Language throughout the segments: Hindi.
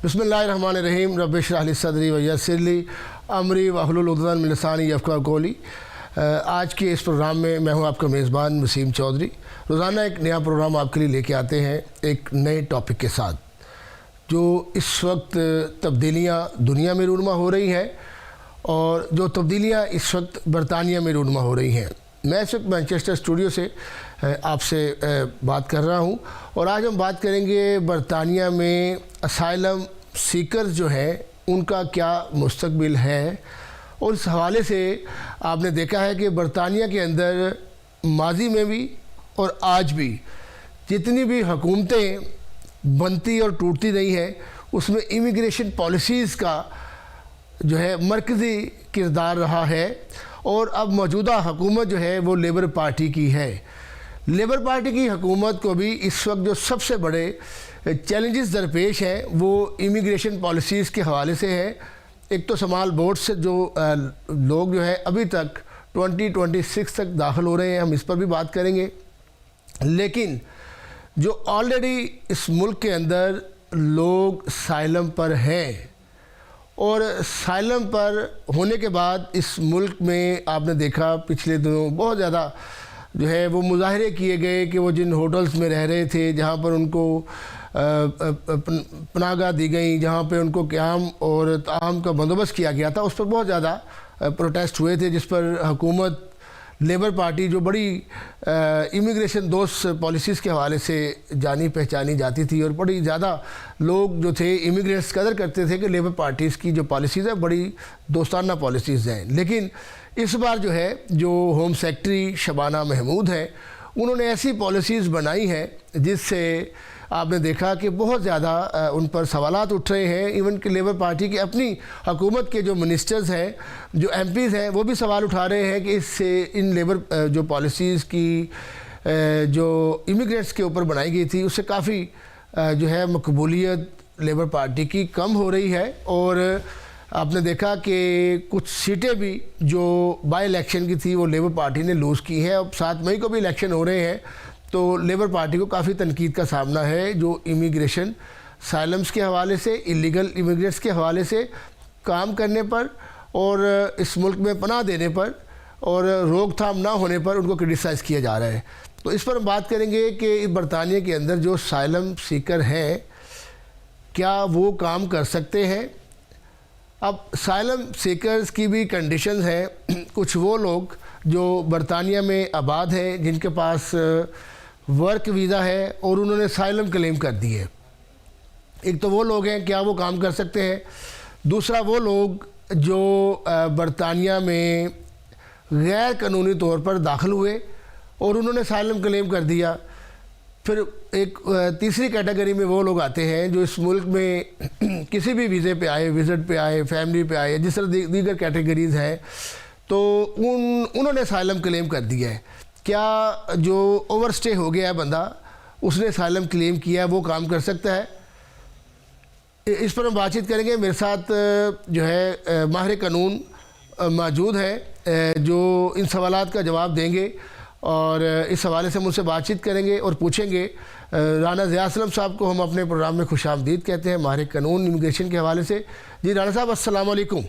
बिस्मिल्लाहिर्रहमानिर्रहीम रब्बि इश्रह ली सदरी व यस्सिर ली अमरी वहलुल उक़दतन मिन लिसानी यफ़क़हू क़ौली। आज के इस प्रोग्राम में मैं हूं आपका मेज़बान वसीम चौधरी। रोज़ाना एक नया प्रोग्राम आपके लिए लेके आते हैं एक नए टॉपिक के साथ। जो इस वक्त तब्दीलियाँ दुनिया में रूनुमा हो रही हैं और जो तब्दीलियाँ इस वक्त बरतानिया में रूनुमा हो रही हैं। मैं इस वक्त मैनचेस्टर स्टूडियो से आपसे बात कर रहा हूं और आज हम बात करेंगे बरतानिया में असाइलम सीकर्स जो हैं उनका क्या मुस्तकबिल है। और इस हवाले से आपने देखा है कि बरतानिया के अंदर माजी में भी और आज भी जितनी भी हुकूमतें बनती और टूटती रही हैं उसमें इमिग्रेशन पॉलिसीज़ का जो है मरकज़ी किरदार रहा है। और अब मौजूदा हुकूमत जो है वो लेबर पार्टी की है। लेबर पार्टी की हुकूमत को भी इस वक्त जो सबसे बड़े चैलेंजेस दरपेश हैं वो इमिग्रेशन पॉलिसीज़ के हवाले से है। एक तो समाल बोर्ड से जो लोग जो है अभी तक 2026 तक दाखिल हो रहे हैं, हम इस पर भी बात करेंगे। लेकिन जो ऑलरेडी इस मुल्क के अंदर लोग साइलम पर हैं और साइलम पर होने के बाद इस मुल्क में आपने देखा पिछले दिनों बहुत ज़्यादा जो है वो मुजाहरे किए गए कि वो जिन होटल्स में रह रहे थे, जहाँ पर उनको पनाहगाह दी गई, जहाँ पे उनको क़याम और ताम का बंदोबस्त किया गया था, उस पर बहुत ज़्यादा प्रोटेस्ट हुए थे, जिस पर हुकूमत लेबर पार्टी जो बड़ी इमिग्रेशन दोस्त पॉलिसीज़ के हवाले से जानी पहचानी जाती थी और बड़ी ज़्यादा लोग जो थे इमिग्रेंट्स कदर करते थे कि लेबर पार्टीज़ की जो पॉलिसीज़ है बड़ी दोस्ताना पॉलिसीज़ हैं। लेकिन इस बार जो है जो होम सेक्रेटरी शबाना महमूद हैं उन्होंने ऐसी पॉलिसीज़ बनाई हैं जिससे आपने देखा कि बहुत ज़्यादा उन पर सवालात उठ रहे हैं। इवन कि लेबर पार्टी की अपनी हुकूमत के जो मिनिस्टर्स हैं, जो एमपीज़ हैं, वो भी सवाल उठा रहे हैं कि इससे इन लेबर जो पॉलिसीज़ की जो इमिग्रेंट्स के ऊपर बनाई गई थी उससे काफ़ी जो है मकबूलियत लेबर पार्टी की कम हो रही है। और आपने देखा कि कुछ सीटें भी जो बाई इलेक्शन की थी वो लेबर पार्टी ने लूज़ की है। अब 7 मई को भी इलेक्शन हो रहे हैं तो लेबर पार्टी को काफ़ी तनकीद का सामना है जो इमिग्रेशन साइलम्स के हवाले से, इलीगल इमिग्रेंट्स के हवाले से काम करने पर और इस मुल्क में पनाह देने पर और रोकथाम ना होने पर उनको क्रिटिसाइज़ किया जा रहा है। तो इस पर हम बात करेंगे कि बरतानिया के अंदर जो साइलम सीकर हैं क्या वो काम कर सकते हैं। अब साइलम सीकर्स की भी कंडीशंस हैं। कुछ वो लोग जो बरतानिया में आबाद हैं जिनके पास वर्क वीज़ा है और उन्होंने साइलम क्लेम कर दी है। एक तो वो लोग हैं, क्या वो काम कर सकते हैं। दूसरा वो लोग जो बरतानिया में गैर कानूनी तौर पर दाखिल हुए और उन्होंने साइलम क्लेम कर दिया। फिर एक तीसरी कैटेगरी में वो लोग आते हैं जो इस मुल्क में किसी भी वीज़े पे आए, विज़िट पे आए, फैमिली पे आए, जिस तरह दीगर कैटेगरीज़ हैं, तो उन्होंने साइलम क्लेम कर दिया है। क्या जो ओवरस्टे हो गया है बंदा, उसने साइलम क्लेम किया है, वो काम कर सकता है। इस पर हम बातचीत करेंगे। मेरे साथ जो है माहिर कानून मौजूद है जो इन सवालात का जवाब देंगे और इस हवाले से मुझसे बातचीत करेंगे और पूछेंगे। राना ज़िया असलम साहब को हम अपने प्रोग्राम में खुशामदीद कहते हैं, माहिर कानून इमिग्रेशन के हवाले से। जी राना साहब अस्सलाम वालेकुम।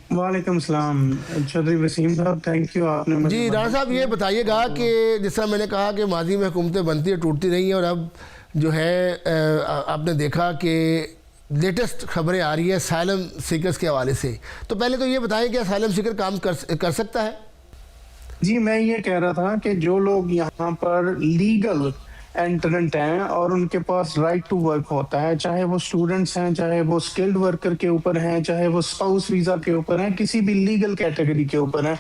वालेकुम सलाम चौधरी वसीम साहब, थैंक यू आपने। जी राना साहब ये बताइएगा कि जिस तरह मैंने कहा कि माजी में हुकूमतें बनती है टूटती रही हैं और अब जो है आपने देखा कि लेटेस्ट खबरें आ रही हैं साइलम सीकर्स के हवाले से। तो पहले तो ये बताएं कि साइलम सीकर काम कर सकता है। जी मैं ये कह रहा था कि जो लोग यहाँ पर लीगल एंट्रेंट हैं और उनके पास राइट टू वर्क होता है, चाहे वो स्टूडेंट्स हैं, चाहे वो स्किल्ड वर्कर के ऊपर हैं, चाहे वो स्पाउस वीज़ा के ऊपर हैं, किसी भी लीगल कैटेगरी के ऊपर हैं,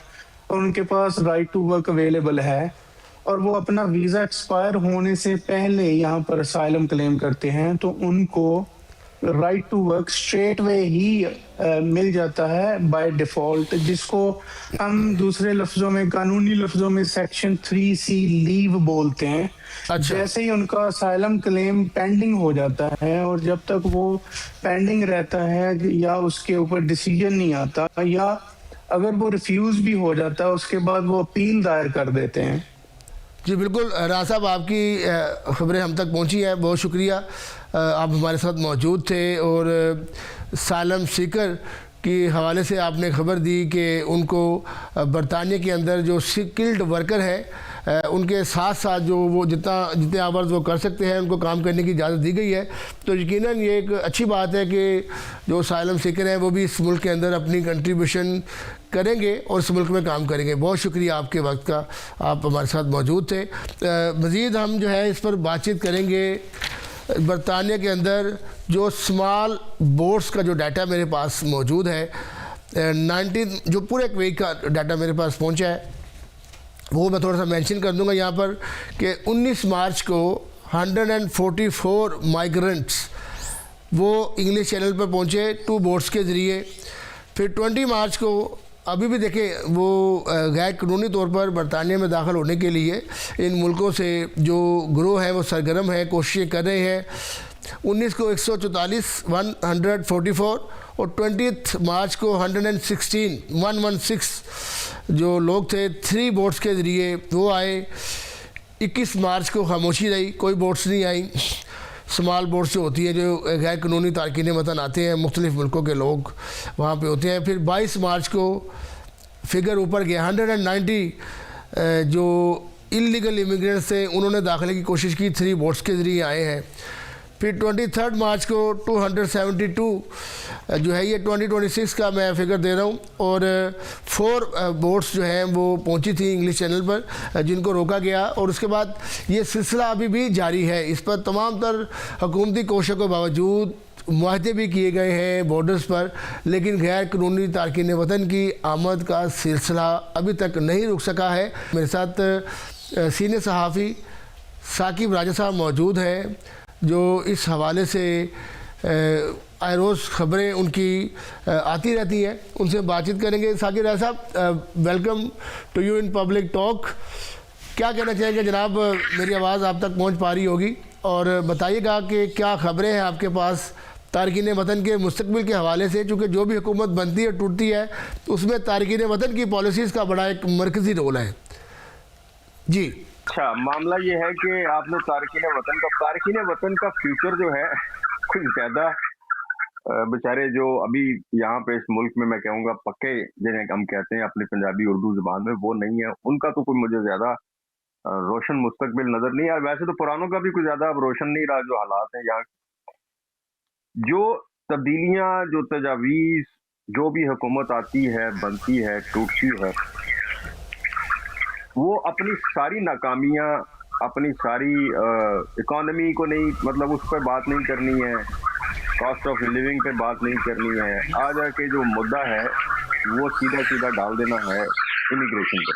और उनके पास राइट टू वर्क अवेलेबल है और वो अपना वीज़ा एक्सपायर होने से पहले यहाँ पर असाइलम क्लेम करते हैं तो उनको right to work straight way ही मिल जाता है बाय डिफॉल्ट, जिसको हम दूसरे लफ्जों में, कानूनी लफ्जों में सेक्शन 3C लीव बोलते हैं। अच्छा। जैसे ही उनका असाइलम क्लेम पेंडिंग हो जाता है और जब तक वो पेंडिंग रहता है या उसके ऊपर डिसीजन नहीं आता या अगर वो रिफ्यूज भी हो जाता है उसके बाद वो अपील दायर कर देते हैं जी बिल्कुल, राना साहब आपकी ख़बरें हम तक पहुंची हैं, बहुत शुक्रिया। आप हमारे साथ मौजूद थे और सालम सीकर के हवाले से आपने ख़बर दी कि उनको बरतानिया के अंदर जो स्किल्ड वर्कर है उनके साथ साथ जो वो जितने आवर्स वो कर सकते हैं उनको काम करने की इजाज़त दी गई है। तो यकीनन ये एक अच्छी बात है कि जो सालम सीकर हैं वो भी इस मुल्क के अंदर अपनी कंट्रीब्यूशन करेंगे और इस मुल्क में काम करेंगे। बहुत शुक्रिया आपके वक्त का, आप हमारे साथ मौजूद थे। मज़ीद हम जो है इस पर बातचीत करेंगे। बरतानिया के अंदर जो स्मॉल बोट्स का जो डाटा मेरे पास मौजूद है, 19 जो पूरे वीक का डाटा मेरे पास पहुंचा है वो मैं थोड़ा सा मेंशन कर दूंगा यहाँ पर कि 19 मार्च को 144 माइग्रेंट्स वो इंग्लिश चैनल पर पहुँचे 2 बोट्स के ज़रिए। फिर 20 मार्च को अभी भी देखें वो गैर कानूनी तौर पर बरतानिया में दाखिल होने के लिए इन मुल्कों से जो गिरोह है वो सरगर्म है, कोशिशें कर रहे हैं। 19 को 144 144 और 20 मार्च को 116 जो लोग थे 3 बोट्स के ज़रिए वो आए। 21 मार्च को खामोशी रही, कोई बोट्स नहीं आई। स्मॉल बोट्स जो होती है जो गैर कानूनी तारकीन वतन आते हैं, मुख्तलिफ़ मुल्कों के लोग वहाँ पे होते हैं। फिर 22 मार्च को फिगर ऊपर गया, 190 जो इलीगल इमिग्रेंट्स थे उन्होंने दाखिले की कोशिश की, 3 बोट्स के ज़रिए आए हैं। फिर 23 मार्च को 272 जो है ये 2026 का मैं फिगर दे रहा हूँ और 4 बोट्स जो हैं वो पहुँची थी इंग्लिश चैनल पर जिनको रोका गया। और उसके बाद ये सिलसिला अभी भी जारी है। इस पर तमाम तर हुकूमती कोशिशों के बावजूद मुआहदे भी किए गए हैं बॉर्डर्स पर, लेकिन गैर कानूनी तारकीन वतन की आमद का सिलसिला अभी तक नहीं रुक सका है। मेरे साथ सीनियर सहाफ़ी साकिब राजा साहब मौजूद हैं जो इस हवाले से आए रोज़ ख़बरें उनकी आती रहती हैं, उनसे बातचीत करेंगे। साकिब राजा साहब, welcome to you in public talk. क्या कहना चाहेंगे जनाब, मेरी आवाज़ आप तक पहुंच पा रही होगी और बताइएगा कि क्या ख़बरें हैं आपके पास तारकीन वतन के मुस्तकबिल के हवाले से, चूँकि जो भी हुकूमत बनती है टूटती है उसमें तारकीन वतन की पॉलिसीज़ का बड़ा एक मरकज़ी रोल है। जी अच्छा, मामला ये है कि आपने तारकीन वतन का फ्यूचर जो है कुछ ज्यादा बेचारे जो अभी यहाँ पे इस मुल्क में मैं कहूँगा पक्के जिन्हें हम कहते हैं अपनी पंजाबी उर्दू जुबान में, वो नहीं है, उनका तो कोई मुझे ज्यादा रोशन मुस्तकबिल नजर नहीं आया। वैसे तो पुरानों का भी कुछ ज्यादा अब रोशन नहीं रहा। जो हालात हैं यहाँ, जो तब्दीलियां, जो तजावीज, जो भी हुकूमत आती है, बनती है, टूटती है, वो अपनी सारी नाकामियां, अपनी सारी इकोनॉमी को नहीं, मतलब उस पर बात नहीं करनी है, कॉस्ट ऑफ लिविंग पे बात नहीं करनी है, आ जाके जो मुद्दा है वो सीधा सीधा डाल देना है इमिग्रेशन पर,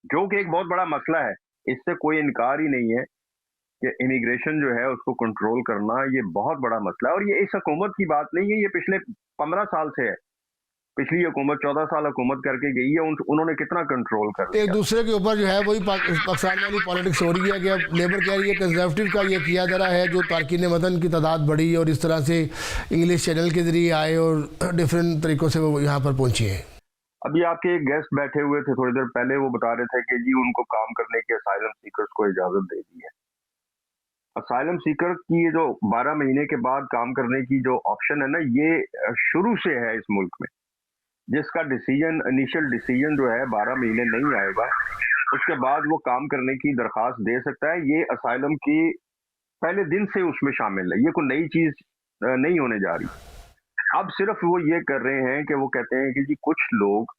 जो कि एक बहुत बड़ा मसला है। इससे कोई इनकार ही नहीं है कि इमिग्रेशन जो है उसको कंट्रोल करना ये बहुत बड़ा मसला है। और ये इस हुकूमत की बात नहीं है, ये पिछले 15 साल से है। पिछली हुकूमत 14 साल हुकूमत करके गई है, उन्होंने कितना कंट्रोल कर लिया। एक दूसरे के ऊपर जो है वही पाकिस्तान वाली पॉलिटिक्स हो रही है कि अब लेबर कह रही है कंजर्वेटिव का ये किया जा रहा है, जो तारकीन वतन की तादाद बढ़ी और इस तरह से इंग्लिश चैनल के जरिए आए और डिफरेंट तरीक़ों से वो यहाँ पर पहुँची है। अभी आपके एक गेस्ट बैठे हुए थे थोड़ी देर पहले, वो बता रहे थे कि जी उनको काम करने की असाइलम सीकर्स को इजाज़त दे दी है। असाइलम सीकर की ये जो 12 महीने के बाद काम करने की जो ऑप्शन है ना, ये शुरू से है इस मुल्क में, जिसका डिसीजन, इनिशियल डिसीजन जो है 12 महीने नहीं आएगा, उसके बाद वो काम करने की दरख्वास्त दे सकता है। ये असाइलम की पहले दिन से उसमें शामिल है, ये कोई नई चीज नहीं होने जा रही। अब सिर्फ वो ये कर रहे हैं कि वो कहते हैं कि जी कुछ लोग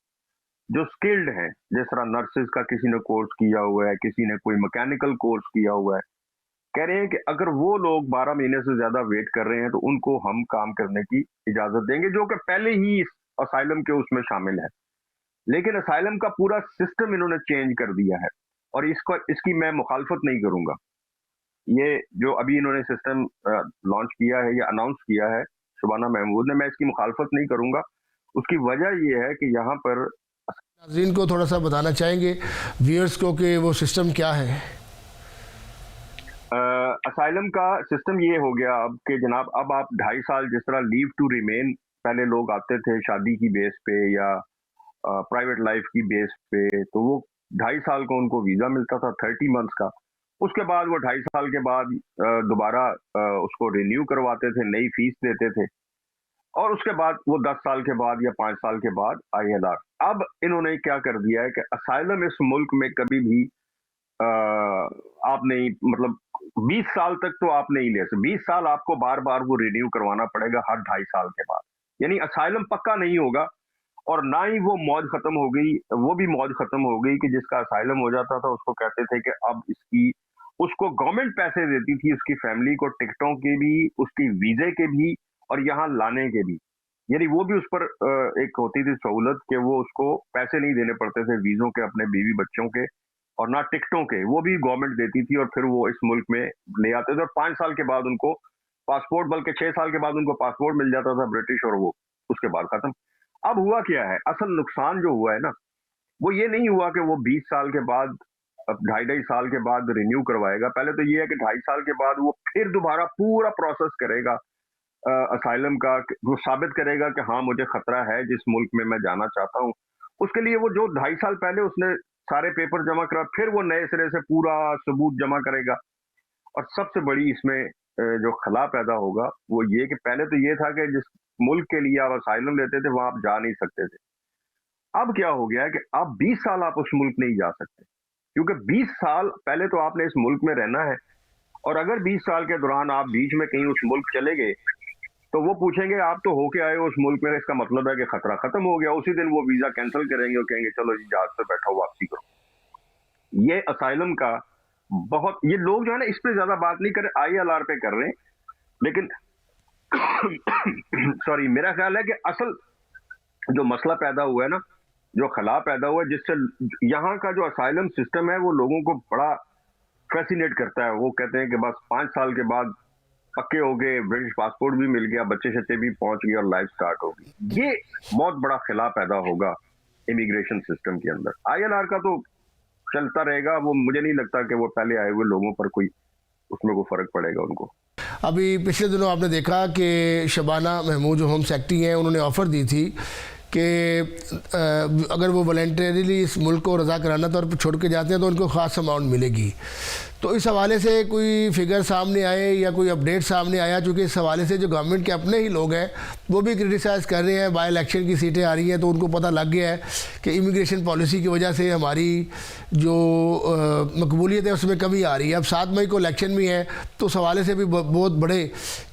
जो स्किल्ड हैं, जिस तरह नर्सेज का किसी ने कोर्स किया हुआ है, किसी ने कोई मैकेनिकल कोर्स किया हुआ है, कह रहे हैं कि अगर वो लोग 12 महीने से ज्यादा वेट कर रहे हैं तो उनको हम काम करने की इजाजत देंगे, जो कि पहले ही असाइलम के उसमें शामिल है। लेकिन असाइलम का पूरा सिस्टम इन्होंने चेंज कर दिया है और इसकी मैं मुखालफत नहीं करूंगा। ये जो अभी इन्होंने सिस्टम लॉन्च किया है या अनाउंस किया है शुबाना महमूद ने, मैं इसकी मुखालफत नहीं करूंगा। उसकी वजह ये है कि यहाँ पर नाज़रीन को थोड़ा सा बताना चाहेंगे व्यूअर्स को कि वो सिस्टम क्या है। असाइलम का सिस्टम ये हो गया अब कि जनाब, अब आप 2.5 साल, जिस तरह लीव टू रिमेन पहले लोग आते थे शादी की बेस पे या प्राइवेट लाइफ की बेस पे, तो वो 2.5 साल का उनको वीजा मिलता था, 30 मंथ्स का। उसके बाद वो 2.5 साल के बाद दोबारा उसको रिन्यू करवाते थे, नई फीस देते थे, और उसके बाद वो 10 साल के बाद या 5 साल के बाद ILR। अब इन्होंने क्या कर दिया है कि असाइलम इस मुल्क में कभी भी आप नहीं, मतलब 20 साल तक तो आप नहीं ले सकते। 20 साल आपको बार बार वो रिन्यू करवाना पड़ेगा हर 2.5 साल के बाद, यानी असाइलम पक्का नहीं होगा। और ना ही वो मौज खत्म हो गई, वो भी मौज खत्म हो गई कि जिसका असाइलम हो जाता था उसको कहते थे कि अब इसकी, उसको गवर्नमेंट पैसे देती थी, उसकी फैमिली को टिकटों के भी, उसकी वीजे के भी, और यहाँ लाने के भी। यानी वो भी उस पर एक होती थी सहूलत कि वो उसको पैसे नहीं देने पड़ते थे वीजों के, अपने बीवी बच्चों के, और ना टिकटों के, वो भी गवर्नमेंट देती थी। और फिर वो इस मुल्क में ले आते थे, और 5 साल के बाद उनको पासपोर्ट, बल्कि 6 साल के बाद उनको पासपोर्ट मिल जाता था ब्रिटिश, और वो उसके बाद खत्म। अब हुआ क्या है, असल नुकसान जो हुआ है ना, वो ये नहीं हुआ कि वो 20 साल के बाद, अब 2.5 साल के बाद रिन्यू करवाएगा। पहले तो ये है कि 2.5 साल के बाद वो फिर दोबारा पूरा प्रोसेस करेगा असाइलम का, वो साबित करेगा कि हाँ मुझे खतरा है जिस मुल्क में मैं जाना चाहता हूँ। उसके लिए वो जो 2.5 साल पहले उसने सारे पेपर जमा करा, फिर वो नए सिरे से पूरा सबूत जमा करेगा। और सबसे बड़ी इसमें जो खला पैदा होगा वो ये कि पहले तो ये था कि जिस मुल्क के लिए आप असाइलम लेते थे वहां आप जा नहीं सकते थे। अब क्या हो गया है कि अब 20 साल आप उस मुल्क नहीं जा सकते, क्योंकि 20 साल पहले तो आपने इस मुल्क में रहना है, और अगर 20 साल के दौरान आप बीच में कहीं उस मुल्क चले गए तो वो पूछेंगे आप तो होके आए हो उस मुल्क में, इसका मतलब है कि खतरा खत्म हो गया। उसी दिन वो वीजा कैंसिल करेंगे और कहेंगे चलो जी जहाज पे बैठो वापसी करो। ये असाइलम का बहुत, ये लोग जो है ना इस पे ज्यादा बात नहीं कर रहे, ILR पे कर रहे हैं, लेकिन सॉरी, मेरा ख्याल है कि असल जो मसला पैदा हुआ है ना, जो खला पैदा हुआ है, जिससे यहाँ का जो असाइलम सिस्टम है वो लोगों को बड़ा फैसिनेट करता है। वो कहते हैं कि बस 5 साल के बाद पक्के हो गए, ब्रिटिश पासपोर्ट भी मिल गया, बच्चे शच्चे भी पहुंच गए और लाइफ स्टार्ट होगी। ये बहुत बड़ा खिला पैदा होगा इमिग्रेशन सिस्टम के अंदर। ILR का तो चलता रहेगा, वो मुझे नहीं लगता कि वो पहले आए हुए लोगों पर कोई उसमें कोई फर्क पड़ेगा उनको। अभी पिछले दिनों आपने देखा कि शबाना महमूद जो होम सेक्रेटरी हैं उन्होंने ऑफ़र दी थी कि अगर वो वॉलंटरीली इस मुल्क को रज़ा कराना तौर पर छोड़ के जाते हैं तो उनको ख़ास अमाउंट मिलेगी। तो इस हवाले से कोई फिगर सामने आए या कोई अपडेट सामने आया? चूँकि इस हवाले से जो गवर्नमेंट के अपने ही लोग हैं वो भी क्रिटिसाइज़ कर रहे हैं, बाई इलेक्शन की सीटें आ रही हैं तो उनको पता लग गया है कि इमिग्रेशन पॉलिसी की वजह से हमारी जो मकबूलियत है उसमें कमी आ रही है। अब 7 मई को इलेक्शन भी है तो उस हवाले से भी बहुत बड़े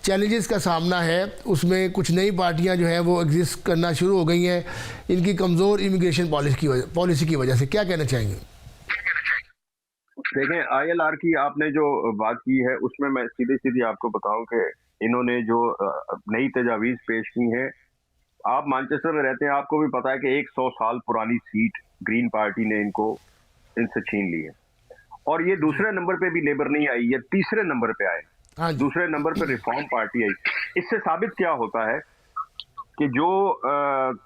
चैलेंजेस का सामना है। उसमें कुछ नई पार्टियां जो हैं वो एग्जिस्ट करना शुरू हो गई हैं इनकी कमज़ोर इमिग्रेशन पॉलिसी की वजह से। क्या कहना चाहेंगे? देखें, ILR की आपने जो बात की है उसमें मैं सीधी सीधी आपको बताऊं कि इन्होंने जो नई तजावीज़ पेश की हैं, आप मैनचेस्टर में रहते हैं, आपको भी पता है कि 100 साल पुरानी सीट ग्रीन पार्टी ने इनसे छीन ली है। और ये दूसरे नंबर पे भी लेबर नहीं आई, ये तीसरे नंबर पे आए। हाँ जी। दूसरे नंबर पे रिफॉर्म पार्टी आई। इससे साबित क्या होता है कि जो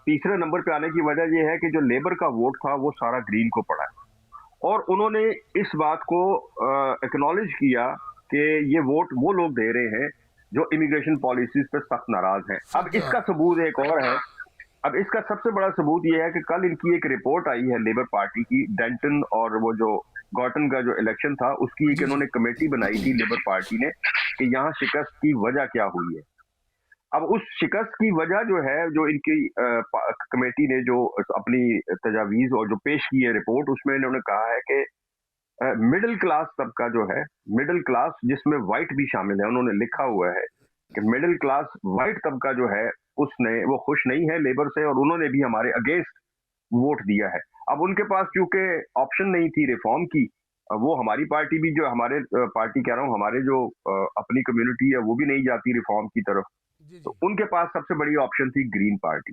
तीसरे नंबर पे आने की वजह ये है कि जो लेबर का वोट था वो सारा ग्रीन को पड़ा है, और उन्होंने इस बात को एक्नॉलेज किया कि ये वोट वो लोग दे रहे हैं जो इमिग्रेशन पॉलिसीज पे सख्त नाराज हैं। अब इसका सबूत एक और है। अब इसका सबसे बड़ा सबूत ये है कि कल इनकी एक रिपोर्ट आई है लेबर पार्टी की, डेंटन और वो जो गॉर्टन का जो इलेक्शन था उसकी एक इन्होंने कमेटी बनाई थी लेबर पार्टी ने कि यहाँ शिकस्त की वजह क्या हुई है। अब उस शिकस्त की वजह जो है, जो इनकी कमेटी ने जो अपनी तजावीज़ और जो पेश की है रिपोर्ट, उसमें इन्होंने कहा है कि मिडिल क्लास तबका जो है, मिडिल क्लास जिसमें वाइट भी शामिल है, उन्होंने लिखा हुआ है कि मिडिल क्लास वाइट तबका जो है उसने वो खुश नहीं है लेबर से, और उन्होंने भी हमारे अगेंस्ट वोट दिया है। अब उनके पास चूंकि ऑप्शन नहीं थी रिफॉर्म की, वो हमारी पार्टी भी, जो हमारे पार्टी कह रहा हूँ, हमारे जो अपनी कम्युनिटी है वो भी नहीं जाती रिफॉर्म की तरफ, तो उनके पास सबसे बड़ी ऑप्शन थी ग्रीन पार्टी।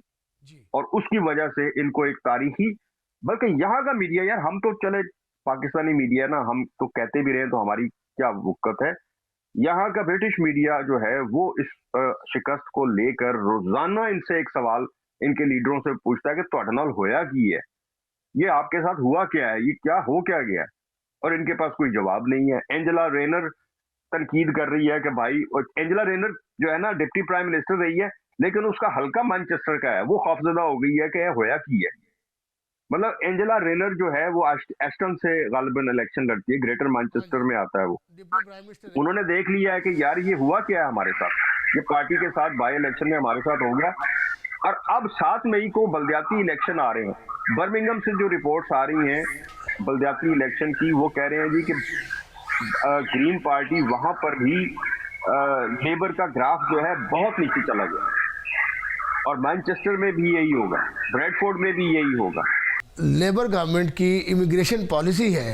और उसकी वजह से इनको एक तारीखी, बल्कि यहाँ का मीडिया, यार हम तो चले पाकिस्तानी मीडिया ना, हम तो कहते भी रहे तो हमारी क्या वक़्त है, यहाँ का ब्रिटिश मीडिया जो है वो इस शिकस्त को लेकर रोजाना इनसे एक सवाल इनके लीडरों से पूछता है कि ਤੁਹਾਡੇ ਨਾਲ होया की है, ये आपके साथ हुआ क्या है, ये क्या हो क्या गया, और इनके पास कोई जवाब नहीं है। एंजेला रेनर तनकीद कर रही है कि भाई, और एंजेला रेनर जो है ना डिप्टी प्राइम मिनिस्टर रही है, लेकिन उसका हल्का मैनचेस्टर का है, वो खौफजदा हो गई है कि होया की है। मतलब एंजेला रेनर जो है वो एस्टन से गालिबन इलेक्शन लड़ती है, ग्रेटर मैनचेस्टर में आता है वो। डिप्टी प्राइम मिनिस्टर उन्होंने देख लिया है कि यार ये हुआ क्या है हमारे साथ, ये पार्टी के साथ बाई इलेक्शन में हमारे साथ हो गया, और अब 7 मई को बलदियाती इलेक्शन आ रहे हैं। बर्मिंघम से जो रिपोर्ट्स आ रही हैं बलदियाती इलेक्शन की, वो कह रहे हैं जी कि ग्रीन पार्टी वहां पर भी लेबर का ग्राफ जो है बहुत नीचे चला गया, और मैनचेस्टर में भी यही होगा, ब्रेडफोर्ड में भी यही होगा। लेबर गवर्नमेंट की इमिग्रेशन पॉलिसी है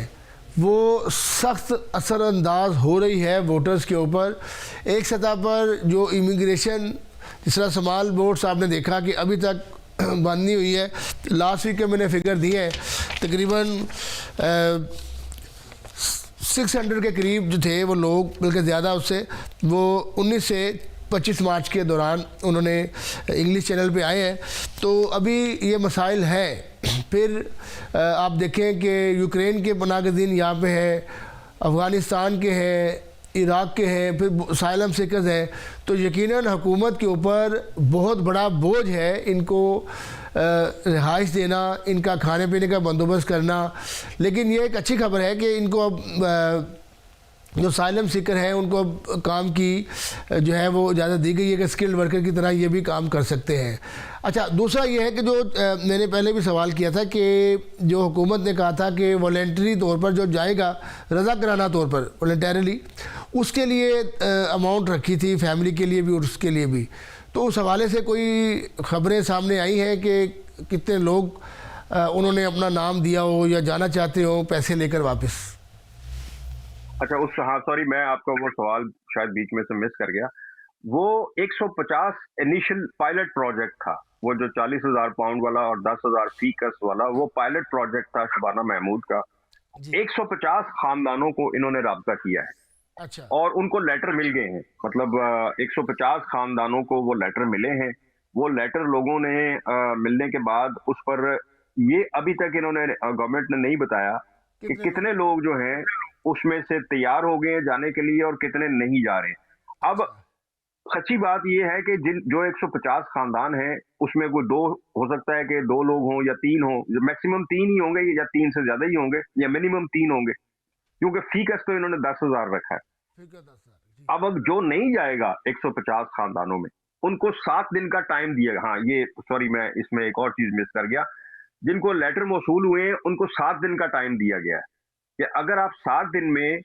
वो सख्त असरअंदाज हो रही है वोटर्स के ऊपर। एक सतह पर जो इमिग्रेशन, जिस तरह समाल वोट्स आपने देखा कि अभी तक बंद नहीं हुई है। लास्ट वीक के मैंने फिगर दिए हैं, तकरीबन 600 के करीब जो थे वो लोग, बल्कि ज़्यादा उससे, वो 19 से 25 मार्च के दौरान उन्होंने इंग्लिश चैनल पे आए हैं। तो अभी ये मसाइल हैं। फिर आप देखें कि यूक्रेन के पनाहगज़ीन यहाँ पे है, अफ़गानिस्तान के हैं, इराक़ के हैं, फिर साइलम सीकर्स हैं। तो यकीनन हुकूमत के ऊपर बहुत बड़ा बोझ है इनको रिहाइश देना, इनका खाने पीने का बंदोबस्त करना। लेकिन ये एक अच्छी खबर है कि इनको अब जो साइलम सीकर हैं उनको अब काम की जो है वो इजाज़त दी गई है कि स्किल्ड वर्कर की तरह ये भी काम कर सकते हैं। अच्छा, दूसरा ये है कि जो मैंने पहले भी सवाल किया था कि जो हुकूमत ने कहा था कि वॉलेंटरी तौर पर जो जाएगा, रज़ा कराना तौर पर वॉलेंटरली, उसके लिए अमाउंट रखी थी, फैमिली के लिए भी और उसके लिए भी। तो उस हवाले से कोई ख़बरें सामने आई हैं कि कितने लोग उन्होंने अपना नाम दिया हो या जाना चाहते हो पैसे लेकर वापस? अच्छा, हाँ सॉरी, मैं आपका वो सवाल शायद बीच में से मिस कर गया। वो 150 इनिशियल पायलट प्रोजेक्ट था, वो जो 40,000 पाउंड वाला और 10,000 फीकस वाला, वो पायलट प्रोजेक्ट था शबाना महमूद का। 150 खानदानों को इन्होंने राब्ता किया है। अच्छा। और उनको लेटर मिल गए हैं, मतलब 150 खानदानों को वो लेटर मिले हैं। वो लेटर लोगों ने मिलने के बाद उस पर ये अभी तक इन्होंने गवर्नमेंट ने नहीं बताया कि कितने लोग जो हैं उसमें से तैयार हो गए हैं जाने के लिए और कितने नहीं जा रहे हैं। अब सच्ची बात ये है कि जो 150 खानदान हैं उसमें कोई 2 हो सकता है कि 2 लोग हों या 3 हों, मैक्सिमम 3 ही होंगे या 3 से ज्यादा ही होंगे या मिनिमम 3 होंगे, क्योंकि फीकस तो इन्होंने 10,000 रखा है। अब जो नहीं जाएगा 150 खानदानों में, उनको 7 दिन का टाइम दिया। हाँ, ये सॉरी, मैं इसमें एक और चीज मिस कर गया। जिनको लेटर मौसूल हुए हैं उनको 7 दिन का टाइम दिया गया है कि अगर आप 7 दिन में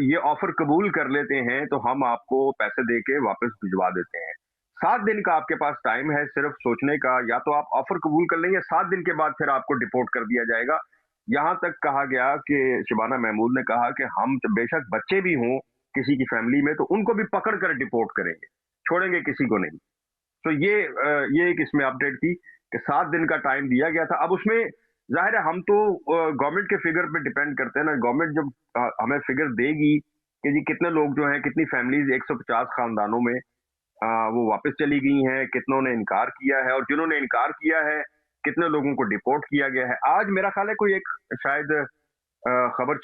ये ऑफर कबूल कर लेते हैं तो हम आपको पैसे देके वापस भिजवा देते हैं। 7 दिन का आपके पास टाइम है सिर्फ सोचने का, या तो आप ऑफर कबूल कर लेंगे, 7 दिन के बाद फिर आपको डिपोर्ट कर दिया जाएगा। यहां तक कहा गया कि शबाना महमूद ने कहा कि हम बेशक बच्चे भी हों किसी की फैमिली में तो उनको भी पकड़ कर डिपोर्ट करेंगे, छोड़ेंगे किसी को नहीं। तो ये एक इसमें अपडेट थी कि 7 दिन का टाइम दिया गया था। अब उसमें जाहिर है हम तो गवर्नमेंट के फिगर पे डिपेंड करते हैं ना। गवर्नमेंट जब हमें फिगर देगी कि जी कितने लोग जो हैं, कितनी फैमिलीज 150 खानदानों में वो वापस चली गई हैं, कितनों ने इनकार किया है, और जिन्होंने इनकार किया है कितने लोगों को डिपोर्ट किया गया है। आज मेरा ख्याल है कोई एक शायद खबर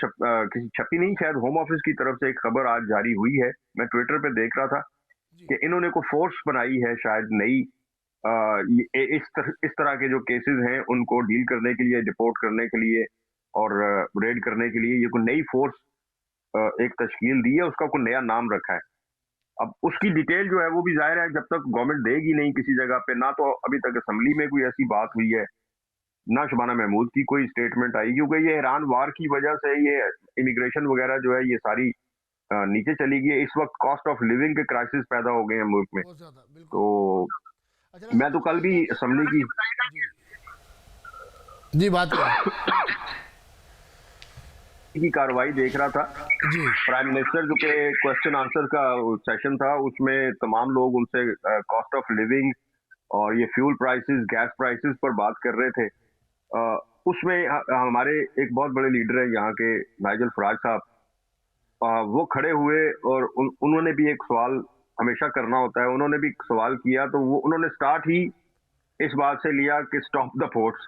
किसी छपी नहीं, शायद होम ऑफिस की तरफ से एक खबर आज जारी हुई है, मैं ट्विटर पे देख रहा था कि इन्होंने को फोर्स बनाई है शायद नई, इस तरह के जो केसेस हैं उनको डील करने के लिए, डिपोर्ट करने के लिए और रेड करने के लिए ये कोई नई फोर्स एक तश्कील दी है, उसका कोई नया नाम रखा है। अब उसकी डिटेल जो है वो भी जाहिर है जब तक गवर्नमेंट देगी नहीं किसी जगह पे, ना तो अभी तक असेंबली में कोई ऐसी बात हुई है, ना शबाना महमूद की कोई स्टेटमेंट आई, क्योंकि ये ईरान वार की वजह से ये इमिग्रेशन वगैरह जो है ये सारी नीचे चली गई। इस वक्त कॉस्ट ऑफ लिविंग के क्राइसिस पैदा हो गए हैं मुल्क में। तो मैं तो कल भी असेंबली जी बात की कार्रवाई देख रहा था जी। प्राइम मिनिस्टर जो के क्वेश्चन आंसर का सेशन था, उसमें तमाम लोग उनसे कॉस्ट ऑफ लिविंग और ये फ्यूल प्राइसेस, गैस प्राइसेस पर बात कर रहे थे। उसमें हमारे एक बहुत बड़े लीडर है यहाँ के, नाइजल फराज साहब, वो खड़े हुए और उन्होंने भी एक सवाल हमेशा करना होता है, उन्होंने भी सवाल किया। तो वो उन्होंने स्टार्ट ही इस बात से लिया कि स्टॉप द पोर्ट्स।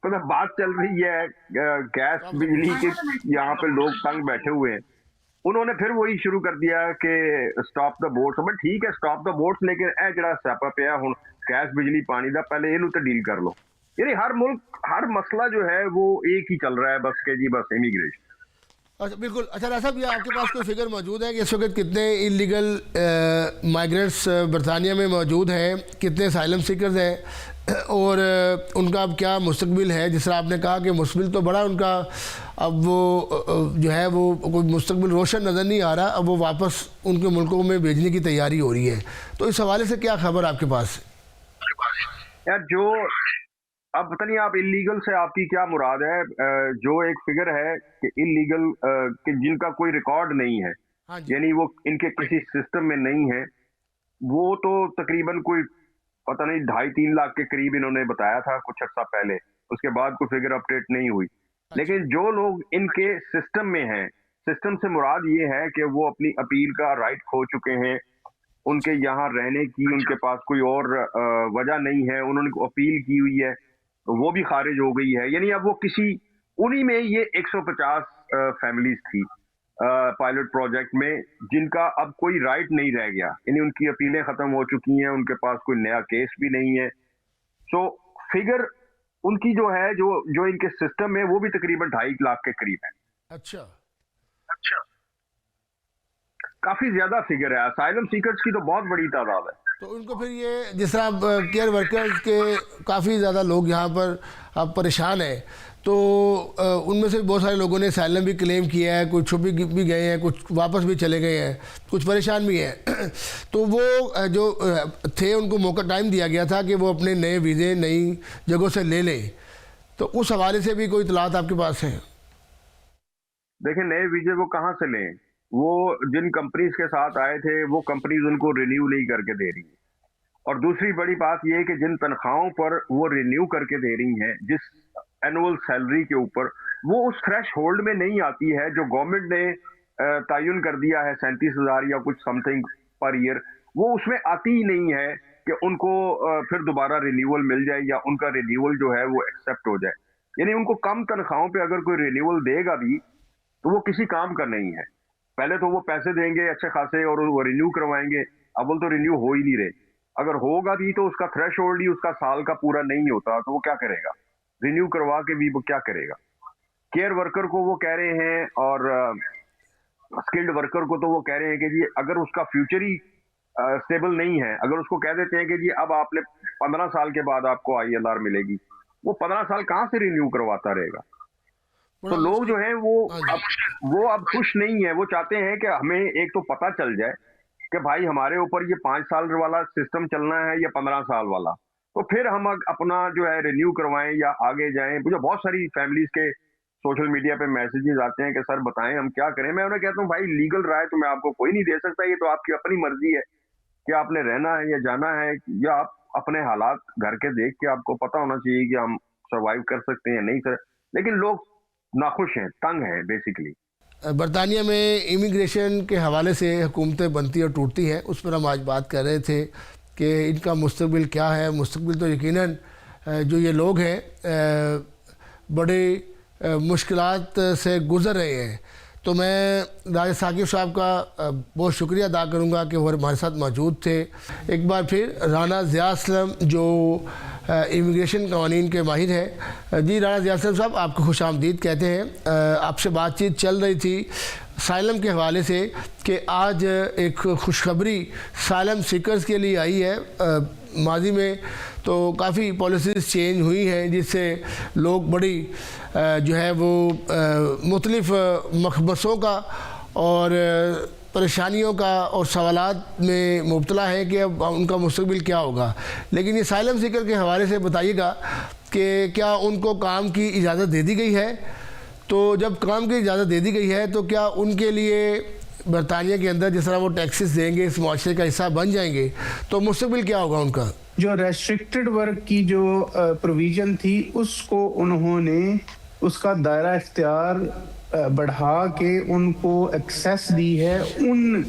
तो जब बात चल रही है गैस बिजली के, यहाँ पे लोग तंग बैठे हुए हैं, उन्होंने फिर वही शुरू कर दिया कि स्टॉप द बोट्स। मैं ठीक है स्टॉप द बोट्स, लेकिन ए जड़ा स्यापा पिया हुण गैस बिजली पानी दा, पहले इनू तो डील कर लो। यानी हर मुल्क, हर मसला जो है वो एक ही चल रहा है, बस के जी बस इमिग्रेशन। अच्छा बिल्कुल। अच्छा राजा साहब, ये आपके पास कोई फिगर मौजूद है कि इस वक्त कितने इलीगल माइग्रेंट्स बरतानिया में मौजूद हैं, कितने असाइलम सीकर्स हैं और उनका अब क्या मुस्तकबिल है? जिस तरह आपने कहा कि मुस्तकबिल तो बड़ा उनका, अब वो जो है वो कोई मुस्तकबिल रोशन नज़र नहीं आ रहा, अब वो वापस उनके मुल्कों में भेजने की तैयारी हो रही है, तो इस हवाले से क्या खबर आपके पास है? यार जो अब पता नहीं आप इलीगल से आपकी क्या मुराद है। जो एक फिगर है कि इलीगल कि जिनका कोई रिकॉर्ड नहीं है, हाँ जी। यानी वो इनके किसी सिस्टम में नहीं है, वो तो तकरीबन कोई पता नहीं 2.5-3 लाख के करीब इन्होंने बताया था कुछ अर्सा पहले। उसके बाद कोई फिगर अपडेट नहीं हुई। लेकिन जो लोग इनके सिस्टम में हैं, सिस्टम से मुराद ये है कि वो अपनी अपील का राइट खो चुके हैं, उनके यहाँ रहने की उनके पास कोई और वजह नहीं है, उन्होंने अपील की हुई है तो वो भी खारिज हो गई है। यानी अब वो किसी उन्हीं में ये 150 फैमिलीज थी पायलट प्रोजेक्ट में, जिनका अब कोई राइट नहीं रह गया, यानी उनकी अपीलें खत्म हो चुकी हैं, उनके पास कोई नया केस भी नहीं है। सो फिगर उनकी जो है, जो इनके सिस्टम में, वो भी तकरीबन 2.5 लाख के करीब है। अच्छा, काफी ज्यादा फिगर है। असाइलम सीकर्स की तो बहुत बड़ी तादाद है। तो उनको फिर ये जिस तरह अब केयर वर्कर्स के काफ़ी ज़्यादा लोग यहाँ पर अब परेशान हैं, तो उनमें से बहुत सारे लोगों ने असाइलम भी क्लेम किया है, कुछ छुप भी गए हैं, कुछ वापस भी चले गए हैं, कुछ परेशान भी हैं। तो वो जो थे उनको मौका टाइम दिया गया था कि वो अपने नए वीज़े नई जगहों से ले लें, तो उस हवाले से भी कोई इतलात आपके पास है? देखिए, नए वीजे वो कहाँ से लें? वो जिन कंपनीज के साथ आए थे वो कंपनीज उनको रिन्यू नहीं करके दे रही है। और दूसरी बड़ी बात यह है कि जिन तनख्वाहों पर वो रिन्यू करके दे रही हैं, जिस एनुअल सैलरी के ऊपर, वो उस थ्रेश होल्ड में नहीं आती है जो गवर्नमेंट ने तयन कर दिया है 37,000 या कुछ समथिंग पर ईयर। वो उसमें आती ही नहीं है कि उनको फिर दोबारा रिन्यूअल मिल जाए या उनका रिन्यूअल जो है वो एक्सेप्ट हो जाए। यानी उनको कम तनख्वाहों पे अगर कोई रिन्यूअल देगा भी तो वो किसी काम का नहीं है। पहले तो वो पैसे देंगे अच्छे खासे और वो रिन्यू करवाएंगे, अब तो रिन्यू हो ही नहीं रहे। अगर होगा भी तो उसका थ्रेश होल्ड ही उसका साल का पूरा नहीं होता, तो वो क्या करेगा? रिन्यू करवा के भी वो क्या करेगा? केयर वर्कर को वो कह रहे हैं और स्किल्ड वर्कर को तो वो कह रहे हैं कि जी अगर उसका फ्यूचर ही स्टेबल नहीं है, अगर उसको कह देते हैं कि जी अब आपने 15 साल के बाद आपको ILR मिलेगी, वो 15 साल कहाँ से रिन्यू करवाता रहेगा? तो लोग जो हैं वो अब खुश नहीं है। वो चाहते हैं कि हमें एक तो पता चल जाए कि भाई हमारे ऊपर ये 5 साल वाला सिस्टम चलना है या 15 साल वाला, तो फिर हम अपना जो है रिन्यू करवाएं या आगे जाएं। मुझे बहुत सारी फैमिलीज के सोशल मीडिया पे मैसेजेस आते हैं कि सर बताएं हम क्या करें। मैं उन्हें कहता हूँ भाई लीगल राय तो मैं आपको कोई नहीं दे सकता, ये तो आपकी अपनी मर्जी है कि आपने रहना है या जाना है, या आप अपने हालात घर के देख के आपको पता होना चाहिए कि हम सर्वाइव कर सकते हैं या नहीं सर। लेकिन लोग नाखुश हैं, तंग हैं बेसिकली। बरतानिया में इमिग्रेशन के हवाले से हुकूमतें बनती और टूटती हैं, उस पर हम आज बात कर रहे थे कि इनका मुस्तकबिल क्या है। मुस्तकबिल तो यकीनन जो ये लोग हैं बड़े मुश्किलात से गुज़र रहे हैं। तो मैं राजा साकिब साहब का बहुत शुक्रिया अदा करूंगा कि वो हमारे साथ मौजूद थे। एक बार फिर राना ज़िया असलम जो इमिग्रेशन कवानीन के माहिर हैं। जी राना ज़िया असलम साहब, आपको खुश आमदीद कहते हैं। आपसे बातचीत चल रही थी साइलम के हवाले से कि आज एक खुशखबरी साइलम सीकर्स के लिए आई है। माजी में तो काफ़ी पॉलिसीज़ चेंज हुई हैं जिससे लोग बड़ी जो है वो मुख्तलिफ़ मखबसों का और परेशानियों का और सवालात में मुब्तला है कि अब उनका मुस्तकबिल क्या होगा। लेकिन ये साइलम सीकर के हवाले से बताइएगा कि क्या उनको काम की इजाज़त दे दी गई है? तो जब काम की इजाज़त दे दी गई है तो क्या उनके लिए बरतानिया के अंदर जिस तरह वो टैक्सेस देंगे, इस मुआशरे का हिस्सा बन जाएंगे, तो मुस्तकबिल क्या होगा उनका? जो रेस्ट्रिक्टेड वर्क की जो प्रोविजन थी उसको उन्होंने उसका दायरा इख्तियार बढ़ा के उनको एक्सेस दी है उन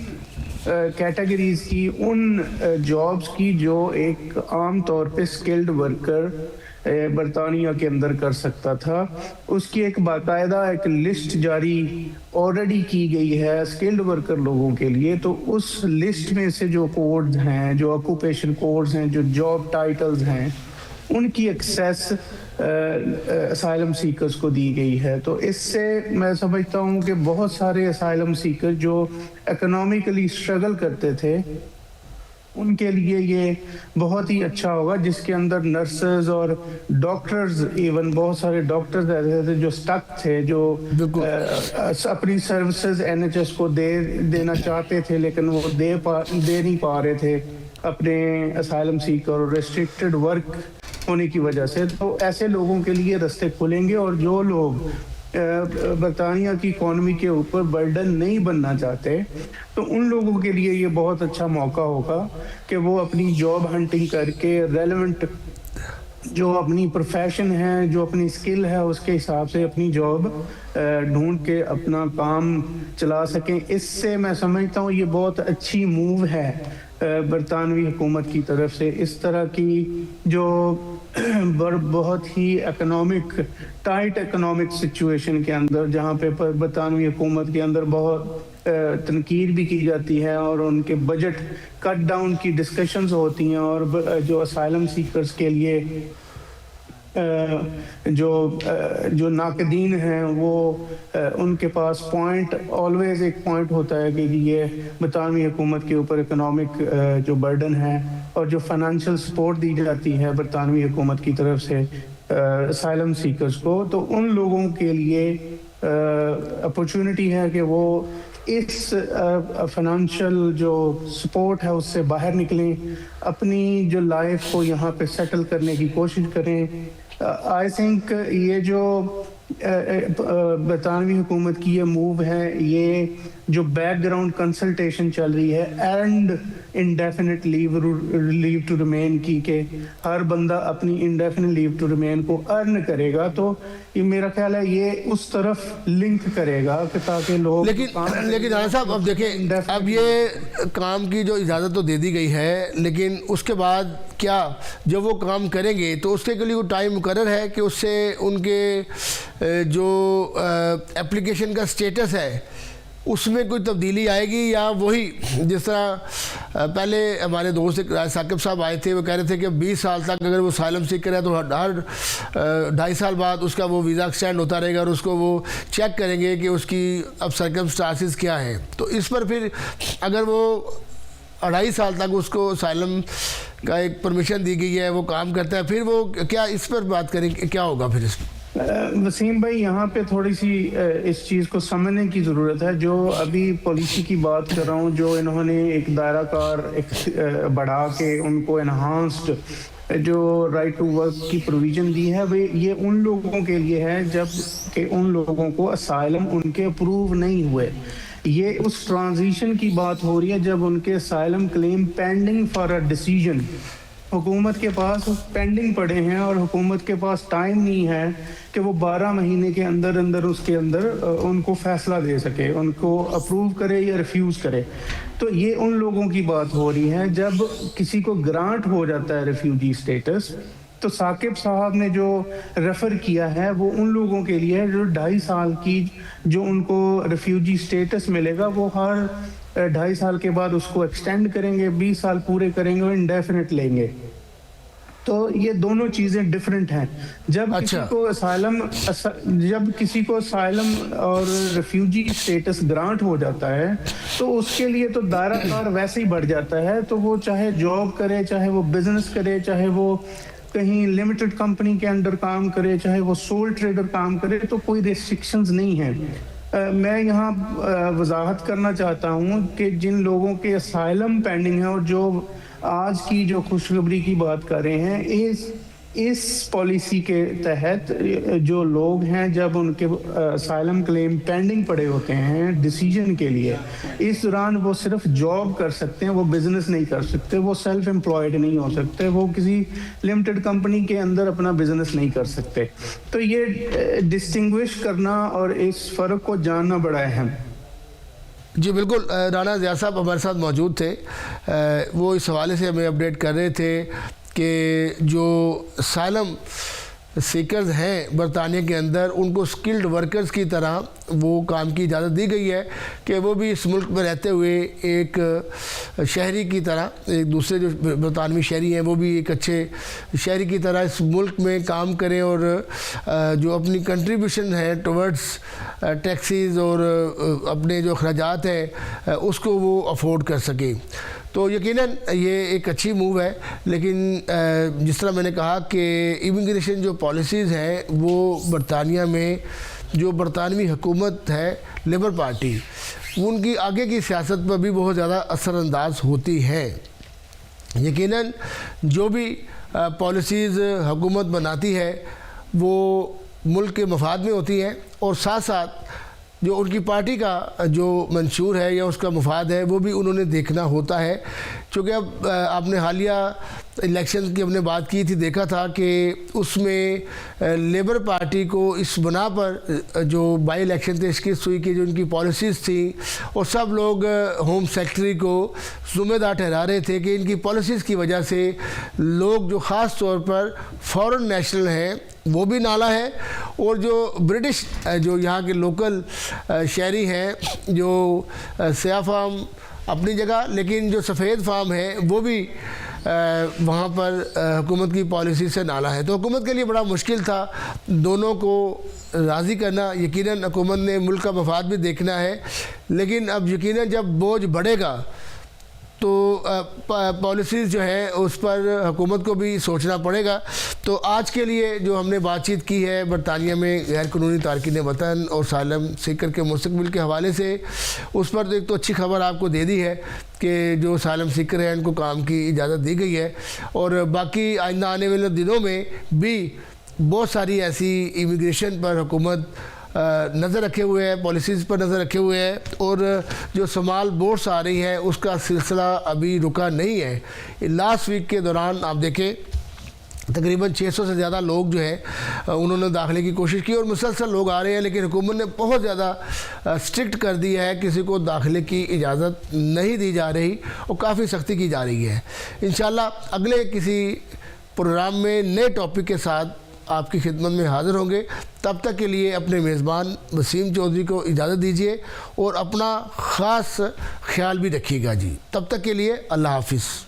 कैटेगरीज की, उन जॉब्स की जो एक आम तौर पे स्किल्ड वर्कर बरतानिया के अंदर कर सकता था। उसकी एक बाकायदा एक लिस्ट जारी ऑलरेडी की गई है स्किल्ड वर्कर लोगों के लिए। तो उस लिस्ट में से जो कोड्स हैं, जो ऑक्यूपेशन कोड्स हैं, जो जॉब टाइटल्स हैं, उनकी एक्सेस असाइलम सीकर्स को दी गई है। तो इससे मैं समझता हूँ कि बहुत सारे असाइलम सीकर जो इकोनॉमिकली स्ट्रगल करते थे उनके लिए ये बहुत ही अच्छा होगा, जिसके अंदर नर्सेज और डॉक्टर्स, इवन बहुत सारे डॉक्टर्स ऐसे थे जो स्टक थे, जो अपनी सर्विसेज एनएचएस को देना चाहते थे लेकिन वो दे नहीं पा रहे थे अपने असाइलम सीकर और रेस्ट्रिक्टेड वर्क होने की वजह से। तो ऐसे लोगों के लिए रास्ते खुलेंगे और जो लोग बरतानिया की इकॉनमी के ऊपर बर्डन नहीं बनना चाहते तो उन लोगों के लिए ये बहुत अच्छा मौका होगा कि वो अपनी जॉब हंटिंग करके रेलेवेंट जो अपनी प्रोफेशन है, जो अपनी स्किल है, उसके हिसाब से अपनी जॉब ढूंढ के अपना काम चला सकें। इससे मैं समझता हूँ ये बहुत अच्छी मूव है बरतानवी हुकूमत की तरफ से। इस तरह की जो बहुत ही टाइट इकोनॉमिक सिचुएशन के अंदर, जहाँ पे बरतानवी हुकूमत के अंदर बहुत तनकीद भी की जाती है और उनके बजट कट डाउन की डिस्कशंस होती हैं, और जो असाइलम सीकर्स के लिए जो नाकदीन हैं वो उनके पास ऑलवेज एक पॉइंट होता है कि ये बरतानवी हुकूमत के ऊपर इकोनॉमिक जो बर्डन है और जो फाइनेंशियल सपोर्ट दी जाती है बरतानवी हुकूमत की तरफ से असाइलम सीकर्स को, तो उन लोगों के लिए अपॉर्चुनिटी है कि वो इस फाइनेंशियल जो सपोर्ट है उससे बाहर निकलें, अपनी जो लाइफ को यहाँ पे सेटल करने की कोशिश करें। आई थिंक ये जो बरतानवी हुकूमत की ये मूव है, ये जो बैकग्राउंड कंसल्टेशन चल रही है and indefinite leave to remain की, के हर बंदा अपनी इंडेफिनिट लीव टू रिमेन को अर्न करेगा, तो ये मेरा ख्याल है ये उस तरफ लिंक करेगा कि ताकि लोग लेकिन राणा साहब अब देखें, अब ये काम की जो इजाज़त तो दे दी गई है, लेकिन उसके बाद क्या जब वो काम करेंगे तो उसके लिए कोई टाइम मुकर्रर है कि उससे उनके जो एप्लीकेशन का स्टेटस है उसमें कोई तब्दीली आएगी, या वही जिस तरह पहले हमारे दोस्त एक साकिब साहब आए थे, वो कह रहे थे कि 20 साल तक अगर वो साइलम सीकर है तो हर 2.5 साल बाद उसका वो वीज़ा एक्सटेंड होता रहेगा और उसको वो चेक करेंगे कि उसकी अब सर्कमस्टांसेस क्या हैं। तो इस पर फिर अगर वो 2.5 साल तक उसको साइलम का एक परमिशन दी गई है, वो काम करता है, फिर वो क्या इस पर बात करें क्या होगा फिर इसमें? वसीम भाई, यहाँ पे थोड़ी सी इस चीज़ को समझने की ज़रूरत है। जो अभी पॉलिसी की बात कर रहा हूँ, जो इन्होंने एक दायरा कार बढ़ा के उनको एनहांस्ड जो राइट टू वर्क की प्रोविज़न दी है, वे ये उन लोगों के लिए है जब कि उन लोगों को असाइलम उनके अप्रूव नहीं हुए। ये उस ट्रांजिशन की बात हो रही है जब उनके asylum claim pending for a decision हुकूमत के पास पेंडिंग पड़े हैं और हुकूमत के पास टाइम नहीं है कि वो 12 महीने के अंदर अंदर उसके अंदर उनको फैसला दे सके, उनको अप्रूव करे या रिफ्यूज़ करे। तो ये उन लोगों की बात हो रही है जब किसी को ग्रांट हो जाता है रिफ्यूजी स्टेटस। तो साकिब साहब ने जो रेफ़र किया है वो उन लोगों के लिए है जो 2.5 साल की जो उनको रिफ्यूजी स्टेटस मिलेगा, वो हर 2.5 साल के बाद उसको एक्सटेंड करेंगे, 20 साल पूरे करेंगे और इंडेफिनिट लेंगे। तो ये दोनों चीज़ें डिफरेंट हैं। जब किसी को असाइलम और रिफ्यूजी स्टेटस ग्रांट हो जाता है तो उसके लिए तो दायरा कार वैसे ही बढ़ जाता है। तो वो चाहे जॉब करे, चाहे वो बिजनेस करे, चाहे वो कहीं लिमिटेड कंपनी के अंडर काम करे, चाहे वो सोल ट्रेडर काम करे, तो कोई रेस्ट्रिक्शंस नहीं है। मैं यहाँ वजाहत करना चाहता हूँ कि जिन लोगों के असाइलम पेंडिंग है और जो आज की जो खुशखबरी की बात कर रहे हैं, इस पॉलिसी के तहत जो लोग हैं जब उनके असाइलम क्लेम पेंडिंग पड़े होते हैं डिसीजन के लिए, इस दौरान वो सिर्फ जॉब कर सकते हैं, वो बिजनेस नहीं कर सकते, वो सेल्फ एम्प्लॉयड नहीं हो सकते, वो किसी लिमिटेड कंपनी के अंदर अपना बिजनेस नहीं कर सकते। तो ये डिस्टिंग्विश करना और इस फ़र्क को जानना बड़ा अहम है। जी बिल्कुल, राणा ज़िया साहब हमारे साथ मौजूद थे, वो इस हवाले से हमें अपडेट कर रहे थे कि जो साइलम सीकर्स हैं बरतानिया के अंदर, उनको स्किल्ड वर्कर्स की तरह वो काम की इजाज़त दी गई है कि वो भी इस मुल्क में रहते हुए एक शहरी की तरह, एक दूसरे जो बरतानवी शहरी हैं वो भी एक अच्छे शहरी की तरह इस मुल्क में काम करें और जो अपनी कंट्रीब्यूशन है टुवर्ड्स टैक्सीज़ और अपने जो अखराजात हैं उसको वो अफोर्ड कर सकें। तो यकीनन ये एक अच्छी मूव है, लेकिन जिस तरह मैंने कहा कि इमिग्रेशन जो पॉलिसीज़ हैं वो बरतानिया में जो बरतानवी हुकूमत है लेबर पार्टी, उनकी आगे की सियासत पर भी बहुत ज़्यादा असरअंदाज होती है। यकीनन जो भी पॉलिसीज़ हुकूमत बनाती है वो मुल्क के मफाद में होती हैं और साथ साथ जो उनकी पार्टी का जो मंशूर है या उसका मफाद है वो भी उन्होंने देखना होता है। चूँकि अब आपने हालिया इलेक्शन की हमने बात की थी, देखा था कि उसमें लेबर पार्टी को इस बना पर जो बाई इलेक्शन थे इसकी हुई कि जो उनकी पॉलिसीज़ थी और सब लोग होम सेक्रेटरी को ज़िम्मेदार ठहरा रहे थे कि इनकी पॉलिसीज़ की वजह से लोग जो ख़ास तौर पर फॉरेन नेशनल हैं वो भी नाला है और जो ब्रिटिश जो यहाँ के लोकल शहरी हैं जो सियाह फार्म अपनी जगह, लेकिन जो सफ़ेद फार्म है वो भी वहाँ पर हुकूमत की पॉलिसी से नाला है। तो हुकूमत के लिए बड़ा मुश्किल था दोनों को राज़ी करना। यकीनन हुकूमत ने मुल्क का मफाद भी देखना है, लेकिन अब यकीनन जब बोझ बढ़ेगा तो पॉलिसीज़ जो है उस पर हुकूमत को भी सोचना पड़ेगा। तो आज के लिए जो हमने बातचीत की है बरतानिया में गैर कानूनी तारकीन वतन और सालम सीकर के मुस्तकबिल के हवाले से, उस पर एक तो अच्छी खबर आपको दे दी है कि जो सालम सीकर हैं उनको काम की इजाज़त दी गई है और बाकी आइंदा आने वाले दिनों में भी बहुत सारी ऐसी इमिग्रेशन पर हुकूमत नज़र रखे हुए हैं, पॉलिसीज़ पर नज़र रखे हुए हैं और जो समाल बोर्ड्स आ रही है उसका सिलसिला अभी रुका नहीं है। लास्ट वीक के दौरान आप देखें तकरीबन 600 से ज़्यादा लोग जो है उन्होंने दाखिले की कोशिश की और मुसलसल लोग आ रहे हैं, लेकिन हुकूमत ने बहुत ज़्यादा स्ट्रिक्ट कर दिया है, किसी को दाखिले की इजाज़त नहीं दी जा रही और काफ़ी सख्ती की जा रही है। इंशाल्लाह अगले किसी प्रोग्राम में नए टॉपिक के साथ आपकी खिदमत में हाज़िर होंगे। तब तक के लिए अपने मेज़बान वसीम चौधरी को इजाज़त दीजिए और अपना ख़ास ख्याल भी रखिएगा जी। तब तक के लिए अल्लाह हाफ़िज़।